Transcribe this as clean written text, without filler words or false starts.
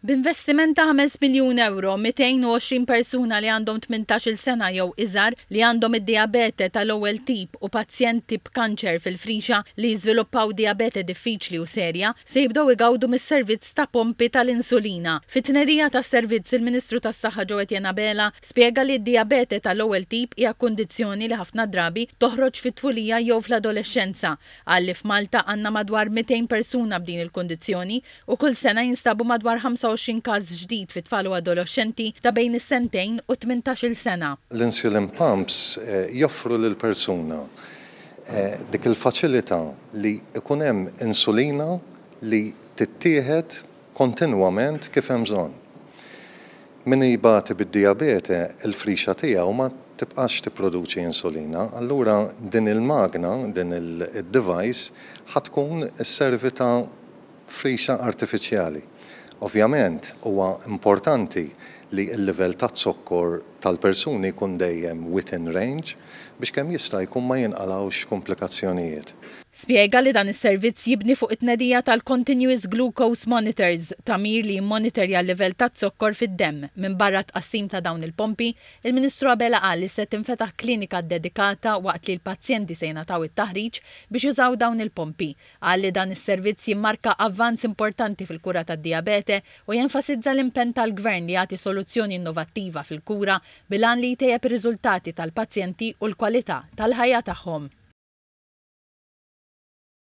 B'investiment ta' 5 miljun euro, 220 persuna li għandhom 18 sena jew iżgħar li għandhom id-diabete tal-ewwel tip u pazjenti b'kanċer fil-frixa li jiżviluppaw diabete diffiċli u serja se jibdew igawdu mis-servizz ta' pompi tal-insulina. Fit-tnerija tas-servizz il-Ministru tas-Saħħa Ġo Etjen Abela spjega li d-diabete tal-ewwel tip hija kundizzjoni li ħafna drabi toħroġ fit-tfulija jew fl-adolescenza. Għalli f'Malta għandna madwar 200 persuna b'din il-kundizzjoni u kull sena jinstabu madwar 25 każ ġdid fit tfal u adolescenti ta' bejn is-sentejn u 18 sena. L-insulin pumps joffru lil persuna dik il-faċilità li ikun hemm insulina li tittieħed kontinwament kif hemm bżonn. Min jibati bid-diabete il-frixa tiegħu ma tibqax tipproduċi insulina, allura din il-magna, din il-device ħatkun isservi ta' frixa artifiċjali. Ovvjament, huwa importanti li l-livell ta' zokkor tal-persuni jkun dejjem within range biex kemm jista' jkun ma jinqalawx komplikazzjonijiet. Spjega li dan is-servizz jibni fuq it-tnedija tal-Continuous Glucose Monitors tamir li jimmonitorja l-livell ta' zokkor fid-demm. Minn barra tqassim ta' dawn il-pompi, il-Ministru Abela qal li se tinfetaħ klinika dedikata waqt li l-pazjenti se jingħataw it-taħriġ biex jużaw dawn il-pompi. Qal li dan is-servizz jimmarka avvanz importanti fil-kura tad-diabete u jenfasizza l-impenn tal-Gvern li jagħti soluzzjoni innovattiva fil-kura bilan li jtejjeb ir-riżultati tal-pazjenti u l-kwalità tal-ħajja tagħhom.